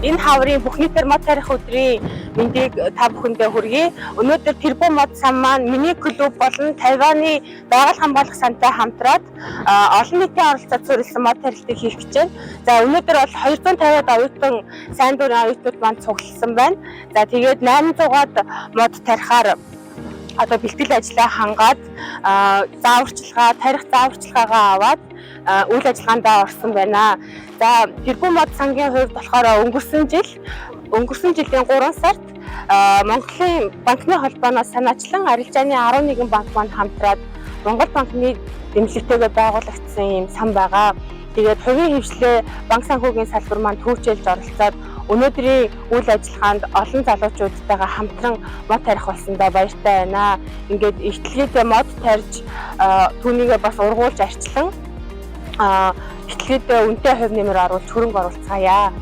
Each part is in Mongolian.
Энэ хаврын бүх нийтээр мод тарих өдрийн мэндийг та бүхэндээ хүргэе. Өнөөдөр тэрбум мод сан маань миний клуб болон Тайваны байгаль хамгаалах сантай хамтраад олон нийтийн оролцоод суурилсан мод тарилтыг хийх гэж байна. За өнөөдөр бол 250-аад оюутан сайн дурын оюутнууд маань цугласан байна. За тэгээд 800-аад мод тарихаар одоо бэлтгэл ажлаа хангаад тарих зааварчилгаагаа аваад үйл ажиллагаандаа орсон байна. За тэрбум мод сангийн хувьд болохоор өнгөрсөн жилийн 3 сард Монголын банкны холбооноос санаачлан арилжааны 11 банк маань хамтраад Монгол банкны дэмжлэгтэйгээр байгуулагдсан юм сан байгаа. Тэгээд хувийн хвшлээ банк санхүүгийн салбар маань төвчээлж оролцоод өнөөдрийн үйл ажиллагаанд олон залуучуудтайгаа хамтран мод тарих болсондоо баяртай байна. Ингээд ихтлгээд мод тарьж түүнийгээ бас ургуулж арчлан ихтлгээд үнэтэй хувь нэмэр оруулж хөрөнгө оруулцгаая.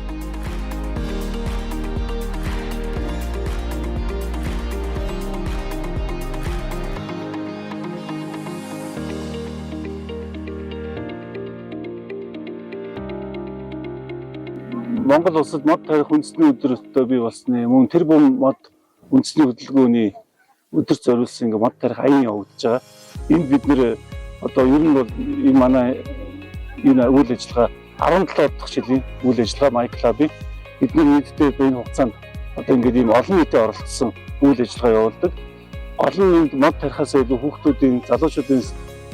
Монгол улсад мод тарих үндэсний өдрөстөө бий болсны мөн тэрбум мод үндэсний хөдөлгөөний өдөр зориулсан мод тарих аян явагдаж байгаа. Энд бид нэр одоо ер нь бол энэ манай энэ үйл ажиллагаа 17 дахь жилийн үйл ажиллагаа My Club-ийн бидний нийтдээ энэ хугацаанд одоо ингээд ийм олон нийтэд оролцсон үйл ажиллагаа явуулдаг. Олон нийт мод тарихаас илүү хүүхдүүдийн залуучуудын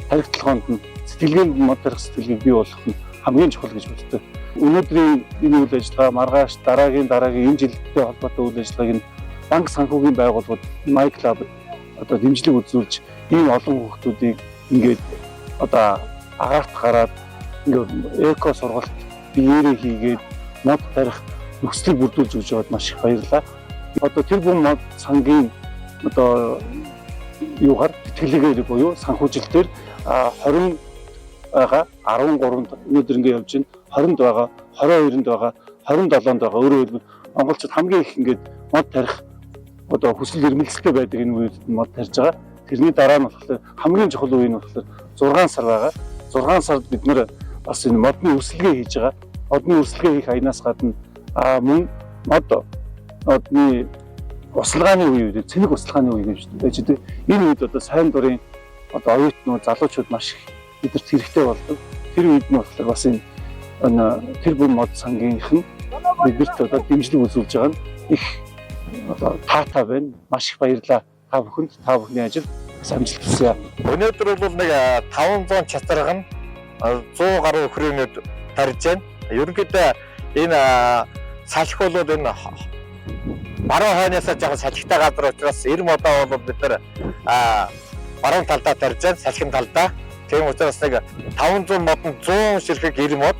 тарих толгоонд нь сэтгэлгээнд мод тарих сэтгэлгээг бий болгох нь хамгийн чухал гэж боддог. Өнөөдрийн энэ үйл ажиллагаа маргааш дараагийн энэ жилдээ холбоотой үйл ажиллагааг нь банк санхүүгийн байгууллагууд My Club одоо дэмжлэг үзүүлж ийм олон хүүхдүүдийг ингээд одоо агаарт гараад ингээд эко сургалт биеэрээ хийгээд мод тарих нөхцөлийг бүрдүүлж өгч байгаад маш их баярлалаа. Одоо тэрбум мод сангийн одоо юугаар тэтгэлгээр буюу санхүүжилтээр 20 байгаа 13-нд өнөөдөр ингээд явж байна. 20-нд байгаа, 22-нд байгаа, 27-нд байгаа. Өөрөөр хэлбэл монголчууд хамгийн их ингээд мод тарих одоо хүсэл эрмэлзэлтэй байдаг энэ үед мод тарьж байгаа. Тэрний дараа нь болохоор хамгийн чухал үе нь болохоор 6 сар байгаа. 6 сард бид нэр бас энэ модны үрсэлгээ хийж байгаа. Модны үрсэлгээ хийх аянаас гадна мөн модны услгааны үе үү, цэник услгааны үе гэж байж дээ. Энэ үед одоо сайн дурын одоо оюутнууд, залуучууд маш их бидэрт хэрэгтэй болдог. Тэр үед нь болохоор бас энэ тэрбум мод сангийнх нь бидэрт одоо дэмжлэг үзүүлж байгаа нь их одоо таатай байна. Маш их баярлалаа. Та бүхний ажил амжилт хүсье. Өнөөдөр бол нэг 500 чатарга нь 100 гаруй хүрээнүүд тарьж байна. Ерөнхийдөө энэ салхи бол энэ баруун хойноосоо жоохон салхитай газар учраас 90 модоо бол бид нар баруун талдаа тарьж байна, салхин талдаа. Тийм учраас нэг 500 модон 100 ширхэг 90 мод,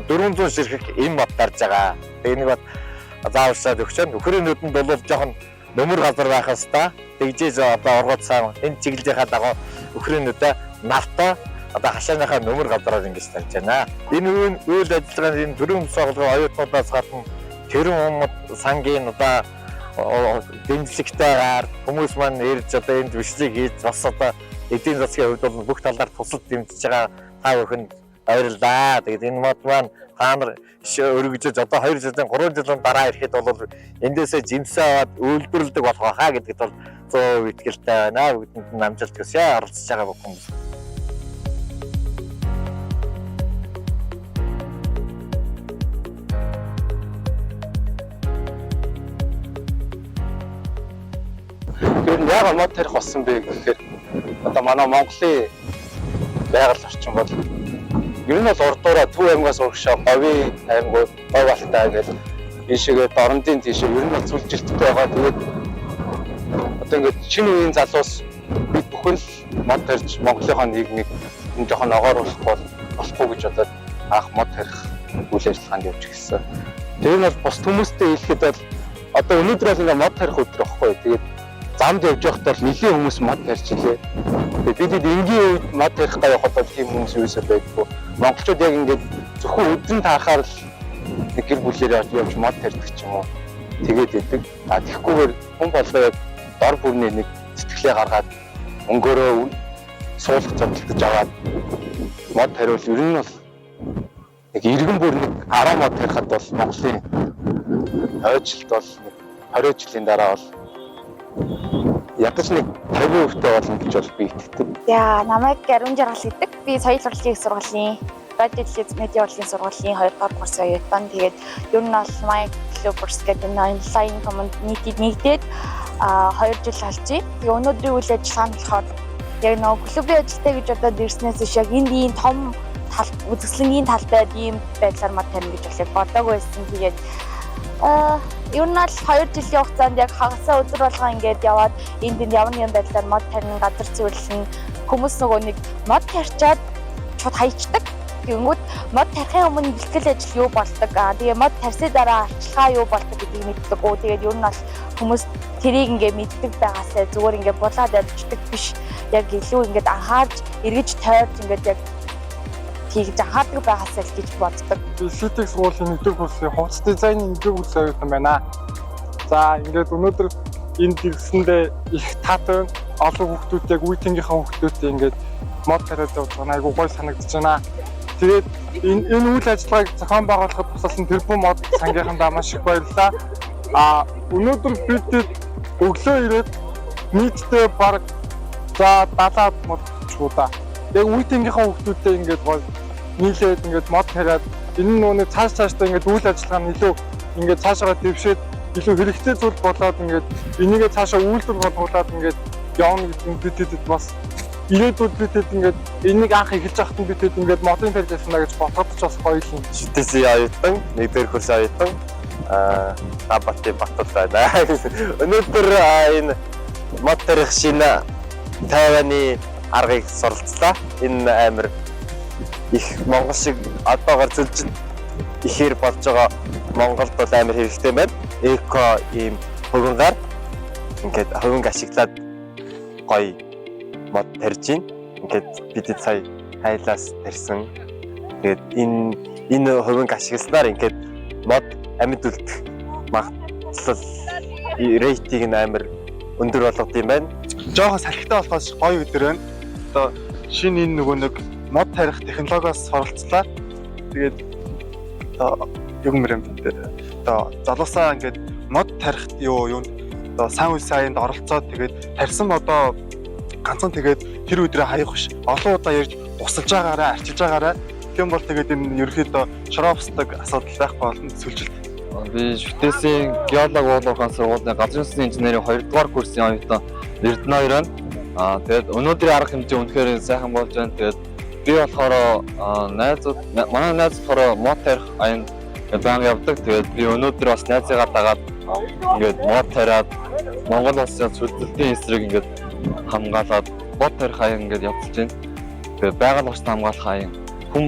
400 ширхэг энэ мод тарьж байгаа. Энийг бод зааварчилаад өгч байна. Хүрээнүүд нь бол жоохон нөмөр газар байх хэвээр. Тэгжээж одоо ургууд цаан энэ чиглэлийнхаа дагуу өхрөөнүүдээ навтаа одоо хашааныхаа нөмөр газараар ингэж тарьж байна. Энэ үйл ажиллагааны энэ төрийн сонгуулийн оюутнуудаас гадна тэрбум мод сангийн одоо дэмжлэгтэйгээр хүмүүс маань ирж одоо энд бичлэг хийж бас одоо эдийн засгийн хувьд бол бүх талаар тусалж дэмжиж байгаа та бүхэнд баярлалаа. Тэгээд энэ мод маань та нар өргөжөж одоо 2 жилийн 3 жилийн дараа ирэхэд бол эндээсээ жимсээ аваад үйлдвэрлэдэг болох хаа гэдэгт бол 100% итгэлтэй байна. Бүгдэнд нь амжилт хүсье. Оролцож байгаа бүх хүмүүс. Тэр нь яг мод тарих болсон бэ гэхээр одоо манай Монголын байгаль орчин бол ер нь бол урдуура Төв аймгаас урагшаа Говийн аймгууд, Говь алтай гэдэг ийшээгээ Дорндын тийшээ ер нь сүлжилттэй байгаа. Тэгээд одоо ингээд шинэ үеийн залуус бид бүхэн л мод тарьж Монголынхоо нийгмийг энэ жоохон болохгүй гэж бодоод анх мод тарих үйл ажиллагаанд явж гэлсэн. Тэр нь бол бус хүмүүстэй хэлэхэд бол одоо өнөөдөр бол ингээд мод тарих өдөр байхгүй. Тэгээд замд явж байхдаа нэлийн хүмүүс мод тарьчихлээ. Тэгээд бид энгийн үед мод тарих гай явахад бол тийм хүмүүс юусаа байдгүй. Монголчууд яг ингээд зөвхөн өдрөн таахаар л нэг гэр бүлээр явж мод тарьдаг ч юм уу. Тэгээд идэг. Тэгэхгүйгээр хүн болгоо яг дор бүрний нэг сэтгэлээ гаргаад өнгөөрөө суулгах зодтолдож аваад мод тариул ер нь бол нэг иргэн бүр нэг 10 мод тарихад бол Монголын ойжилт бол 20 жилийн дараа бол ядаж нэг 50% болно гэж бол би итгэдэг. За намайг Ариун Жаргал гэдэг. Би соёл урлагийн их сургуулийн радио телевиз медиа урлагийн сургуулийн 2 дугаар курсын оюутан. Тэгээд ер нь бол Mind Clubbers гэдэг энэ онлайн community-д нэгдээд 2 жил болж байна. Тэгээ өнөөдрийн үйл ажиллагаа нь болохоор яг нөгөө клубын ажилтаа гэж одоо дэрснээс иш яг энд ийм том үзэсгэлэнгийн талбайд ийм байдлаар мод тарина гэж бол яг бодоагүй байсан. Тэгээд ер нь бол 2 жилийн хугацаанд яг хагасаа өдөр болгоо ингээд яваад энд ямар нэгэн байдлаар мод тарина, газар зүйрлэн хүмүүс нөгөө нэг мод тарьчаад шууд хаячдаг. Тэгэнгүүт мод тарихын өмнө бэлтгэл ажил юу болдог. Тэгээ мод тарьсны дараа арчилгаа юу болдог гэдгийг мэддэг. Тэгээд ер нь бол хүмүүс тэрийг ингээд мэддэг байгаасаа зүгээр ингээд булаад явждаг биш. Яг илүү ингээд анхаарч эргэж тойрч ингээд яг тийгж анхаардаг байгаасаа л гэж боддог. Ситик сургуулийн 1-р курсын хувцас дизайны 1-р курсын оюутан байна. За ингээд өнөөдөр энд ирсэндээ их таатай олон хүүхдүүд яг үеийнхээ хүүхдүүдтэй ингээд мод тариад явж байгаа айгуу гоё санагдаж байна. Тэгээд энэ үйл ажиллагааг зохион байгуулахад тусалсан тэрбум мод сангийнхандаа маш их баярлалаа. Өнөөдөр бид өглөө ирээд нийтдээ бараг за 70 мод чуудаа. Яг үеийнхээ хүүхдүүдтэй ингээд гоё нийлээд ингээд мод тариад энэ нүуний цаашдаа ингээд үйл ажиллагаа нь илүү ингээд цаашаа дэвшээд илүү хэрэгтэй зүйл болоод ингээд энийгээ цаашаа үйлдвэр болгуулад ингээд явна гэдэг нь бидэд бас ирээдүйд бидэд ингээд энийг анх эхэлж байхад нь бидэд ингээд модын тарьж яснаа гэж бодоход ч бас гоё юм. Шүтээсийн оюутан, 1-р курсын оюутан Габати Батал байна. Өнөөдөр энэ мод тарих шинэ тайваны аргыг суралцлаа. Энэ амар их Монгол шиг одоогоор зөвлөж ихээр болж байгаа Монголд бол амар хэрэгтэй байна. Эко ийм хөвөнгөөр ингээд хөвөнгө ашиглаад гоё мод тарьж байна. Ингээд бид сая хайлаас тарьсан. Тэгээд энэ хөвөнгө ашигласнаар ингээд мод амьд үлдэх магадлал рейтинг нь амар өндөр болгод юм байна. Жохон салхитай болохоос гоё өдөр байна. Одоо шинэ энэ нөгөө нэг мод тарих технологиос суралцлаа. Тэгээд одоо юг мөрөмт одоо залуусаа ингээд мод тарихт юунд одоо сайн үйл сайнд оролцоод тэгээд тарьсан одоо ганцхан тэгээд тэр өдрөө хаях биш. Олон удаа ярьж усалж байгаараа, арчилж байгаараа. Тийм бол тэгээд энэ ерөөхдөө шороопсдаг асуудал байхгүй болно сүлжилт. Би Шүтээсийн геолог уулуурхаан сургуулийн газрын сүнсний инженерийн 2 дугаар курсын оюутан Эрдэнэ хоёр байна. Тэгээд өнөөдрийн арга хэмжээ үнэхээр сайхан болж байна. Тэгээд би болохоор манай найз болохоор мод тарих аянд банк явдаг. Тэгээд би өнөөдөр бас найзыгаа дагаад ингээд мод тариад Монгол улсын сүлжилтийн эсрэг ингээд хамгаалаад мод тарих аян ингээд явуулж байна. Тэгээд байгаль орчныг хамгаалах аян хүн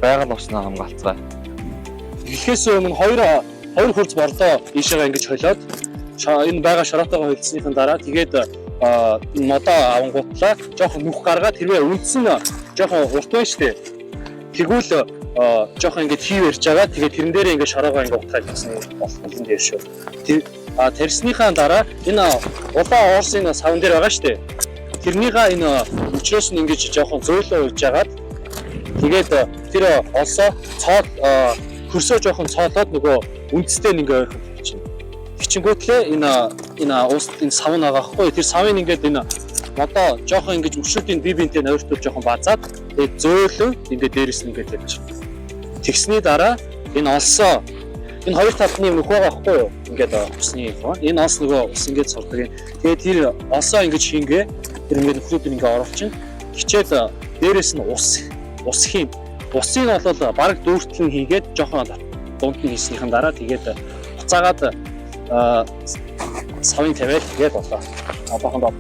байгаль орчныг хамгаалцгаа. Эхлээс өмнө хоёр хурц борлоо ийшээгээ ингэж холиод энэ байгаа шороотойгоо холилсныхын дараа тэгээд модоо авангуутлаа жоохон нүх гаргаад тэрвээ үндсэн жоохон урт байна штэ. Тэгвэл жоохон ингэж хийв ярьж байгаа. Тэгээд тэрэн дээрээ ингэж шороогоо ингэ утгаад гэсэн болсон юм дээр шүү. Тарьсныхаа дараа энэ улаан уурсын савн дээр байгаа штэ. Тэрнийхээ энэ өчрөөс нь ингэж жоохон зөөлөө уулж агаад тэгээд тэр олсоо цоод хөрсөө жоохон цоолоод нөгөө үндстэй нэг ойрхон хийчихнэ. Хичингүүтлээ энэ уус энэ савн байгаа хгүй. Тэр савын ингээд энэ одоо жоохон ингэж өшөөдийн бие биентэй нойртууд жоохон базаад тэгээд зөөлөө ингээд дээрэс нь ингээд явж. Тэгсний дараа энэ олсоо энэ хоёр талны мөх байгаа хгүй юу? Ингээд усны фон. Энэ олс нөгөө ус ингээд сурдаг. Тэгээд тэр олсоо ингэж хингээ тэр ингээд нөхрүүд ингээд оруулчин. Хичээл дээрэс нь ус хийм. Усын бол бараг дүүртэл нь хийгээд жоохон дунд нь хийснийхэн дараа тэгээд буцаагаад савын тавиал тэгээд болоо. Одоохондоо